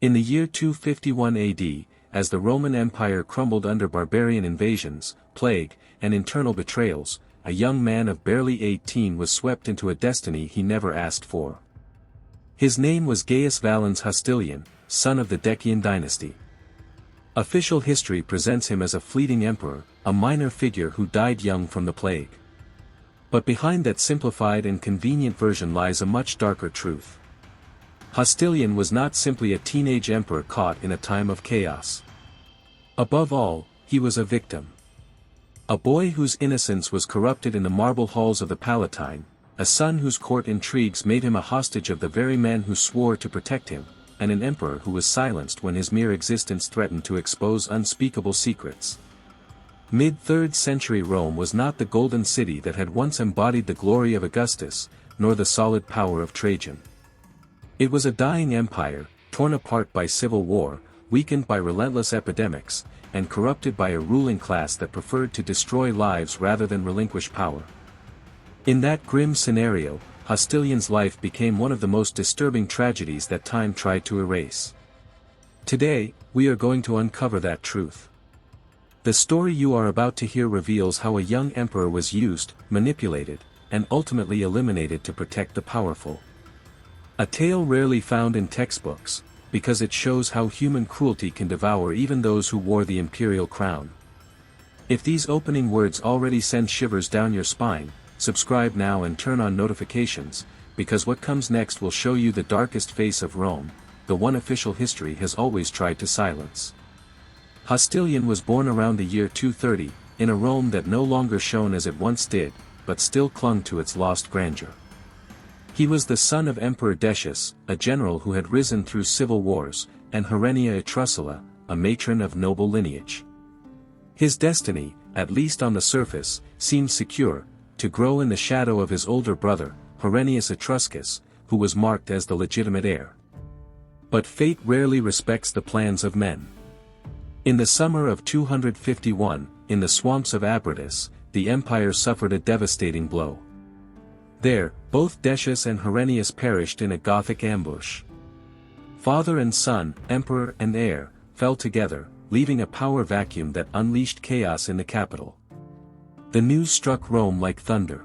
In the year 251 AD, as the Roman Empire crumbled under barbarian invasions, plague, and internal betrayals, a young man of barely 18 was swept into a destiny he never asked for. His name was Gaius Valens Hostilian, son of the Decian dynasty. Official history presents him as a fleeting emperor, a minor figure who died young from the plague. But behind that simplified and convenient version lies a much darker truth. Hostilian was not simply a teenage emperor caught in a time of chaos. Above all, he was a victim. A boy whose innocence was corrupted in the marble halls of the Palatine, a son whose court intrigues made him a hostage of the very man who swore to protect him, and an emperor who was silenced when his mere existence threatened to expose unspeakable secrets. Mid-3rd century Rome was not the golden city that had once embodied the glory of Augustus, nor the solid power of Trajan. It was a dying empire, torn apart by civil war, weakened by relentless epidemics, and corrupted by a ruling class that preferred to destroy lives rather than relinquish power. In that grim scenario, Hostilian's life became one of the most disturbing tragedies that time tried to erase. Today, we are going to uncover that truth. The story you are about to hear reveals how a young emperor was used, manipulated, and ultimately eliminated to protect the powerful. A tale rarely found in textbooks, because it shows how human cruelty can devour even those who wore the imperial crown. If these opening words already send shivers down your spine, subscribe now and turn on notifications, because what comes next will show you the darkest face of Rome, the one official history has always tried to silence. Hostilian was born around the year 230, in a Rome that no longer shone as it once did, but still clung to its lost grandeur. He was the son of Emperor Decius, a general who had risen through civil wars, and Herennia Etruscula, a matron of noble lineage. His destiny, at least on the surface, seemed secure, to grow in the shadow of his older brother, Herennius Etruscus, who was marked as the legitimate heir. But fate rarely respects the plans of men. In the summer of 251, in the swamps of Abritus, the empire suffered a devastating blow. There, both Decius and Herennius perished in a Gothic ambush. Father and son, emperor and heir, fell together, leaving a power vacuum that unleashed chaos in the capital. The news struck Rome like thunder.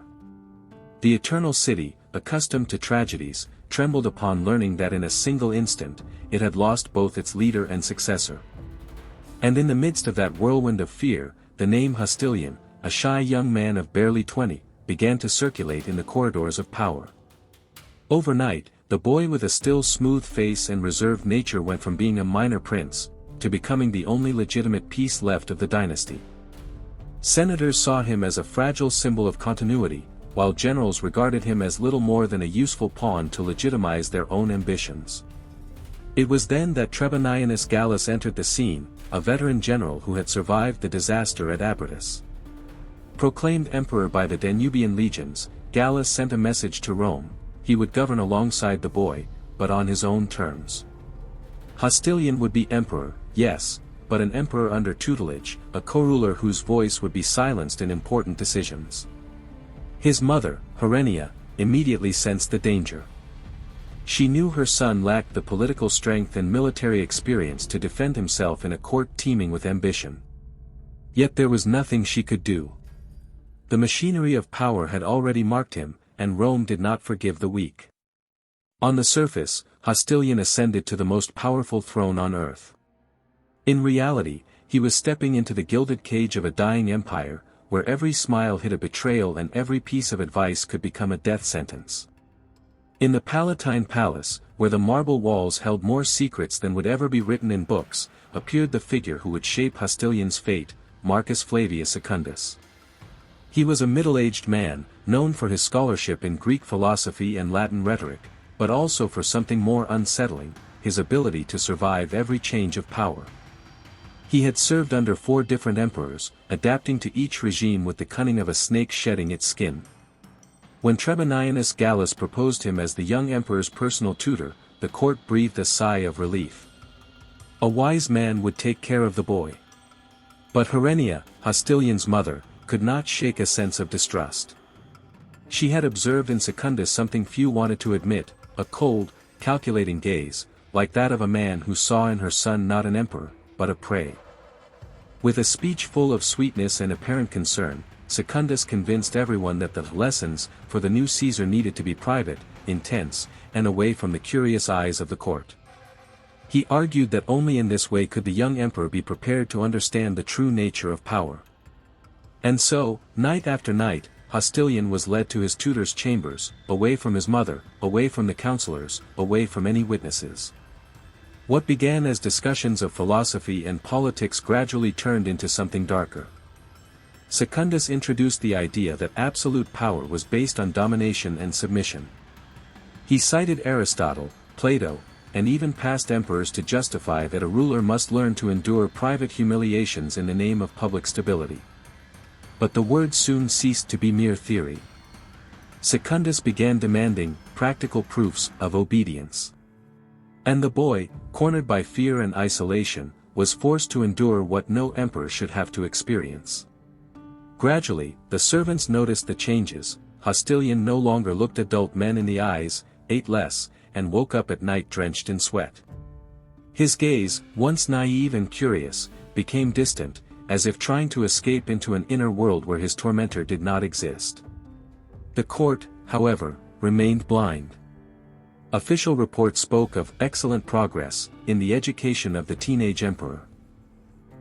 The Eternal City, accustomed to tragedies, trembled upon learning that in a single instant, it had lost both its leader and successor. And in the midst of that whirlwind of fear, the name Hostilian, a shy young man of barely 20, began to circulate in the corridors of power. Overnight, the boy with a still smooth face and reserved nature went from being a minor prince, to becoming the only legitimate piece left of the dynasty. Senators saw him as a fragile symbol of continuity, while generals regarded him as little more than a useful pawn to legitimize their own ambitions. It was then that Trebonianus Gallus entered the scene, a veteran general who had survived the disaster at Abritus. Proclaimed emperor by the Danubian legions, Gallus sent a message to Rome: he would govern alongside the boy, but on his own terms. Hostilian would be emperor, yes, but an emperor under tutelage, a co-ruler whose voice would be silenced in important decisions. His mother, Herennia, immediately sensed the danger. She knew her son lacked the political strength and military experience to defend himself in a court teeming with ambition. Yet there was nothing she could do. The machinery of power had already marked him, and Rome did not forgive the weak. On the surface, Hostilian ascended to the most powerful throne on earth. In reality, he was stepping into the gilded cage of a dying empire, where every smile hid a betrayal and every piece of advice could become a death sentence. In the Palatine Palace, where the marble walls held more secrets than would ever be written in books, appeared the figure who would shape Hostilian's fate, Marcus Flavius Secundus. He was a middle-aged man, known for his scholarship in Greek philosophy and Latin rhetoric, but also for something more unsettling, his ability to survive every change of power. He had served under 4 different emperors, adapting to each regime with the cunning of a snake shedding its skin. When Trebonianus Gallus proposed him as the young emperor's personal tutor, the court breathed a sigh of relief. A wise man would take care of the boy. But Herennia, Hostilian's mother, could not shake a sense of distrust. She had observed in Secundus something few wanted to admit, a cold, calculating gaze, like that of a man who saw in her son not an emperor, but a prey. With a speech full of sweetness and apparent concern, Secundus convinced everyone that the lessons for the new Caesar needed to be private, intense, and away from the curious eyes of the court. He argued that only in this way could the young emperor be prepared to understand the true nature of power. And so, night after night, Hostilian was led to his tutor's chambers, away from his mother, away from the counselors, away from any witnesses. What began as discussions of philosophy and politics gradually turned into something darker. Secundus introduced the idea that absolute power was based on domination and submission. He cited Aristotle, Plato, and even past emperors to justify that a ruler must learn to endure private humiliations in the name of public stability. But the words soon ceased to be mere theory. Secundus began demanding practical proofs of obedience. And the boy, cornered by fear and isolation, was forced to endure what no emperor should have to experience. Gradually, the servants noticed the changes. Hostilian no longer looked adult men in the eyes, ate less, and woke up at night drenched in sweat. His gaze, once naive and curious, became distant, as if trying to escape into an inner world where his tormentor did not exist. The court, however, remained blind. Official reports spoke of excellent progress in the education of the teenage emperor.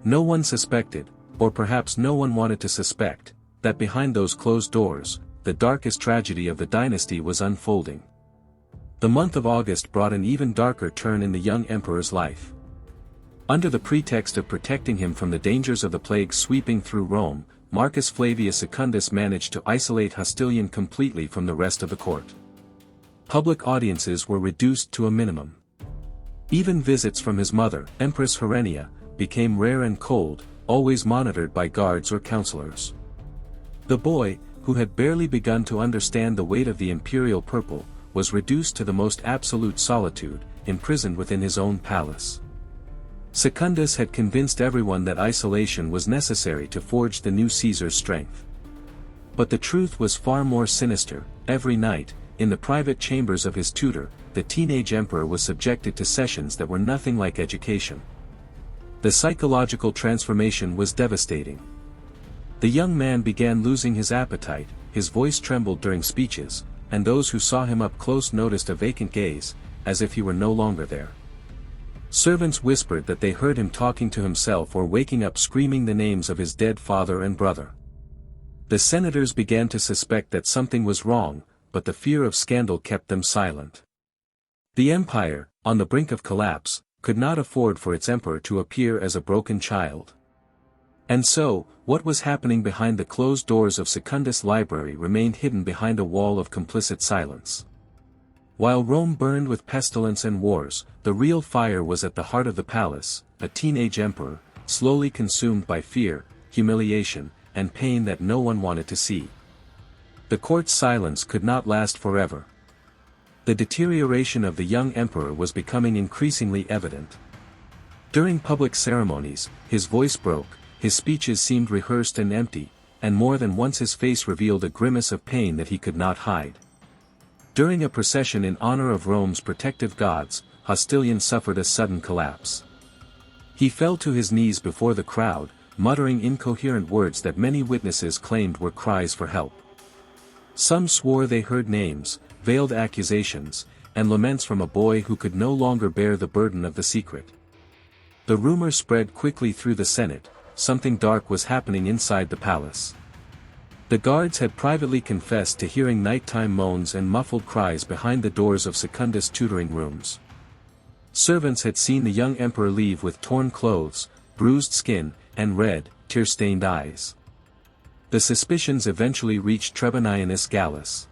No one suspected, or perhaps no one wanted to suspect, that behind those closed doors, the darkest tragedy of the dynasty was unfolding. The month of August brought an even darker turn in the young emperor's life. Under the pretext of protecting him from the dangers of the plague sweeping through Rome, Marcus Flavius Secundus managed to isolate Hostilian completely from the rest of the court. Public audiences were reduced to a minimum. Even visits from his mother, Empress Herenia, became rare and cold, always monitored by guards or counselors. The boy, who had barely begun to understand the weight of the imperial purple, was reduced to the most absolute solitude, imprisoned within his own palace. Secundus had convinced everyone that isolation was necessary to forge the new Caesar's strength. But the truth was far more sinister. Every night, in the private chambers of his tutor, the teenage emperor was subjected to sessions that were nothing like education. The psychological transformation was devastating. The young man began losing his appetite, his voice trembled during speeches, and those who saw him up close noticed a vacant gaze, as if he were no longer there. Servants whispered that they heard him talking to himself or waking up screaming the names of his dead father and brother. The senators began to suspect that something was wrong, but the fear of scandal kept them silent. The empire, on the brink of collapse, could not afford for its emperor to appear as a broken child. And so, what was happening behind the closed doors of Secundus' library remained hidden behind a wall of complicit silence. While Rome burned with pestilence and wars, the real fire was at the heart of the palace, a teenage emperor, slowly consumed by fear, humiliation, and pain that no one wanted to see. The court's silence could not last forever. The deterioration of the young emperor was becoming increasingly evident. During public ceremonies, his voice broke, his speeches seemed rehearsed and empty, and more than once his face revealed a grimace of pain that he could not hide. During a procession in honor of Rome's protective gods, Hostilian suffered a sudden collapse. He fell to his knees before the crowd, muttering incoherent words that many witnesses claimed were cries for help. Some swore they heard names, veiled accusations, and laments from a boy who could no longer bear the burden of the secret. The rumor spread quickly through the Senate, something dark was happening inside the palace. The guards had privately confessed to hearing nighttime moans and muffled cries behind the doors of Secundus' tutoring rooms. Servants had seen the young emperor leave with torn clothes, bruised skin, and red, tear-stained eyes. The suspicions eventually reached Trebonianus Gallus.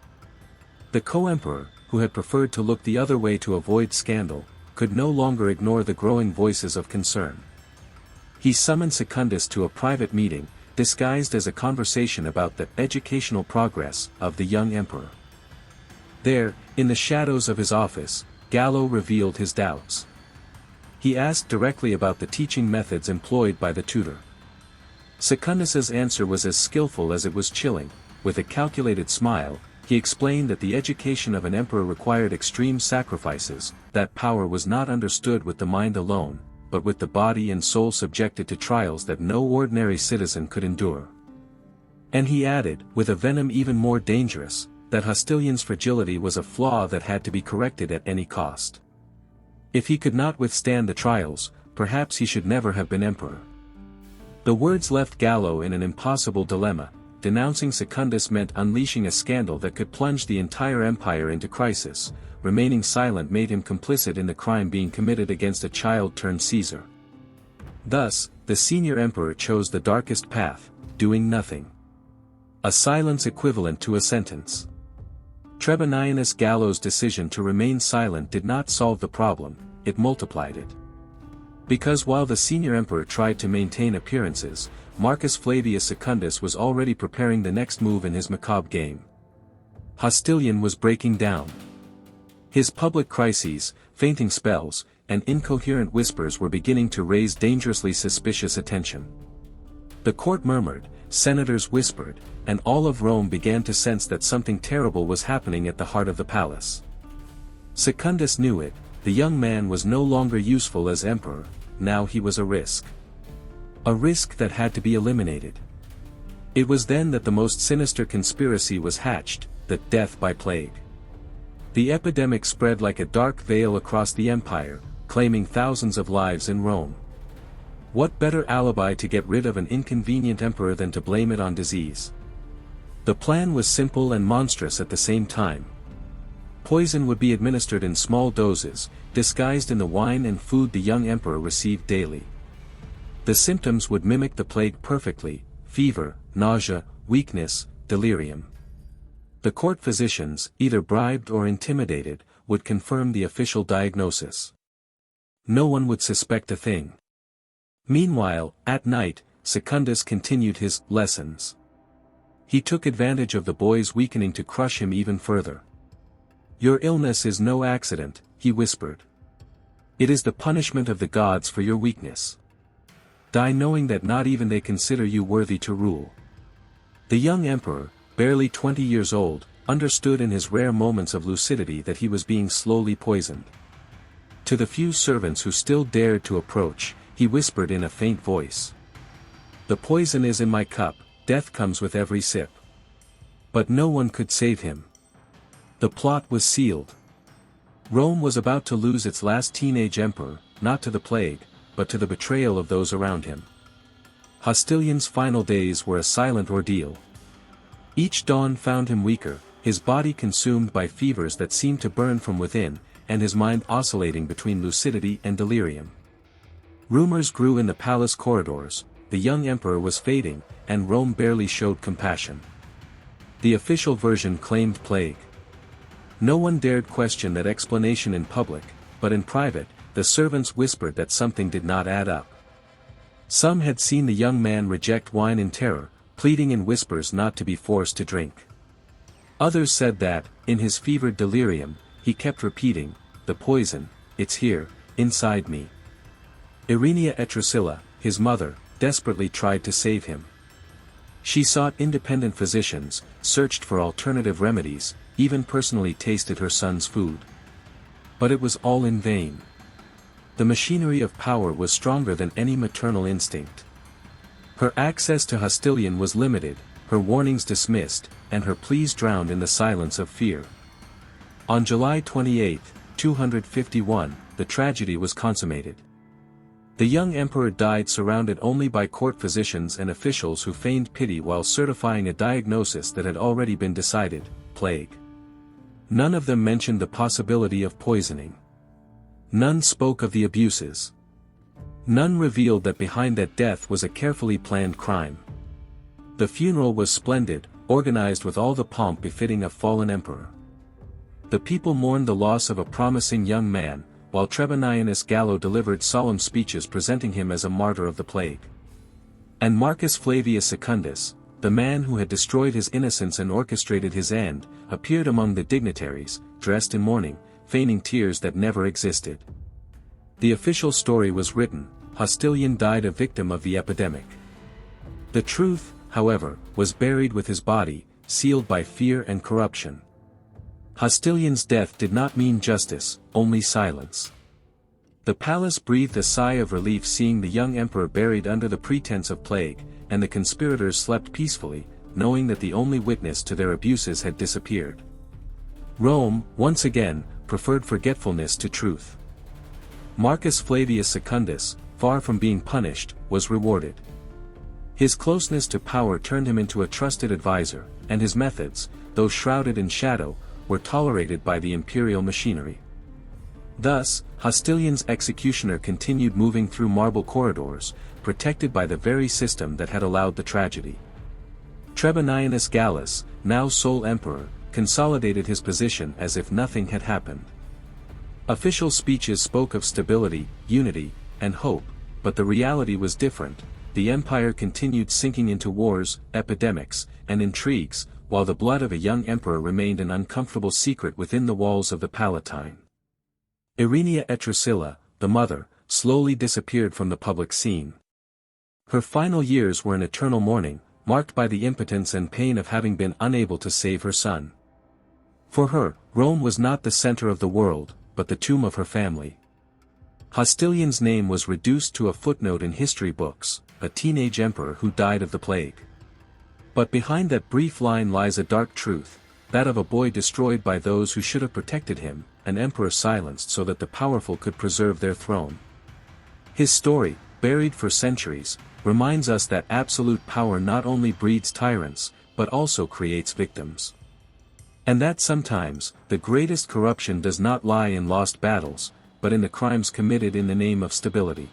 The co-emperor, who had preferred to look the other way to avoid scandal, could no longer ignore the growing voices of concern. He summoned Secundus to a private meeting, disguised as a conversation about the educational progress of the young emperor. There, in the shadows of his office, Gallo revealed his doubts. He asked directly about the teaching methods employed by the tutor. Secundus's answer was as skillful as it was chilling. With a calculated smile, he explained that the education of an emperor required extreme sacrifices, that power was not understood with the mind alone, but with the body and soul subjected to trials that no ordinary citizen could endure. And he added, with a venom even more dangerous, that Hostilian's fragility was a flaw that had to be corrected at any cost. If he could not withstand the trials, perhaps he should never have been emperor. The words left Gallo in an impossible dilemma. Denouncing Secundus meant unleashing a scandal that could plunge the entire empire into crisis. Remaining silent made him complicit in the crime being committed against a child turned Caesar. Thus, the senior emperor chose the darkest path, doing nothing. A silence equivalent to a sentence. Trebonianus Gallo's decision to remain silent did not solve the problem, it multiplied it. Because while the senior emperor tried to maintain appearances, Marcus Flavius Secundus was already preparing the next move in his macabre game. Hostilian was breaking down. His public crises, fainting spells, and incoherent whispers were beginning to raise dangerously suspicious attention. The court murmured, senators whispered, and all of Rome began to sense that something terrible was happening at the heart of the palace. Secundus knew it, the young man was no longer useful as emperor, now he was a risk. A risk that had to be eliminated. It was then that the most sinister conspiracy was hatched, the death by plague. The epidemic spread like a dark veil across the empire, claiming thousands of lives in Rome. What better alibi to get rid of an inconvenient emperor than to blame it on disease? The plan was simple and monstrous at the same time. Poison would be administered in small doses, disguised in the wine and food the young emperor received daily. The symptoms would mimic the plague perfectly: fever, nausea, weakness, delirium. The court physicians, either bribed or intimidated, would confirm the official diagnosis. No one would suspect a thing. Meanwhile, at night, Secundus continued his lessons. He took advantage of the boy's weakening to crush him even further. "Your illness is no accident," he whispered. "It is the punishment of the gods for your weakness. Die knowing that not even they consider you worthy to rule." The young emperor, barely 20 years old, understood in his rare moments of lucidity that he was being slowly poisoned. To the few servants who still dared to approach, he whispered in a faint voice. "The poison is in my cup, death comes with every sip." But no one could save him. The plot was sealed. Rome was about to lose its last teenage emperor, not to the plague, but to the betrayal of those around him. Hostilian's final days were a silent ordeal. Each dawn found him weaker, his body consumed by fevers that seemed to burn from within, and his mind oscillating between lucidity and delirium. Rumors grew in the palace corridors, the young emperor was fading, and Rome barely showed compassion. The official version claimed plague. No one dared question that explanation in public, but in private, the servants whispered that something did not add up. Some had seen the young man reject wine in terror, pleading in whispers not to be forced to drink. Others said that, in his fevered delirium, he kept repeating, "The poison, it's here, inside me." Irenia Etrusilla, his mother, desperately tried to save him. She sought independent physicians, searched for alternative remedies, even personally tasted her son's food. But it was all in vain. The machinery of power was stronger than any maternal instinct. Her access to Hostilian was limited, her warnings dismissed, and her pleas drowned in the silence of fear. On July 28, 251, the tragedy was consummated. The young emperor died surrounded only by court physicians and officials who feigned pity while certifying a diagnosis that had already been decided: plague. None of them mentioned the possibility of poisoning. None spoke of the abuses. None revealed that behind that death was a carefully planned crime. The funeral was splendid, organized with all the pomp befitting a fallen emperor. The people mourned the loss of a promising young man, while Trebonianus Gallo delivered solemn speeches presenting him as a martyr of the plague. And Marcus Flavius Secundus, the man who had destroyed his innocence and orchestrated his end, appeared among the dignitaries, dressed in mourning, feigning tears that never existed. The official story was written: Hostilian died a victim of the epidemic. The truth, however, was buried with his body, sealed by fear and corruption. Hostilian's death did not mean justice, only silence. The palace breathed a sigh of relief seeing the young emperor buried under the pretense of plague, and the conspirators slept peacefully, knowing that the only witness to their abuses had disappeared. Rome, once again, preferred forgetfulness to truth. Marcus Flavius Secundus, far from being punished, was rewarded. His closeness to power turned him into a trusted advisor, and his methods, though shrouded in shadow, were tolerated by the imperial machinery. Thus, Hostilian's executioner continued moving through marble corridors, protected by the very system that had allowed the tragedy. Trebonianus Gallus, now sole emperor, consolidated his position as if nothing had happened. Official speeches spoke of stability, unity, and hope, but the reality was different. The empire continued sinking into wars, epidemics, and intrigues, while the blood of a young emperor remained an uncomfortable secret within the walls of the Palatine. Irenia Etrusilla, the mother, slowly disappeared from the public scene. Her final years were an eternal mourning, marked by the impotence and pain of having been unable to save her son. For her, Rome was not the center of the world, but the tomb of her family. Hostilian's name was reduced to a footnote in history books, a teenage emperor who died of the plague. But behind that brief line lies a dark truth, that of a boy destroyed by those who should have protected him, an emperor silenced so that the powerful could preserve their throne. His story, buried for centuries, reminds us that absolute power not only breeds tyrants, but also creates victims. And that sometimes, the greatest corruption does not lie in lost battles, but in the crimes committed in the name of stability.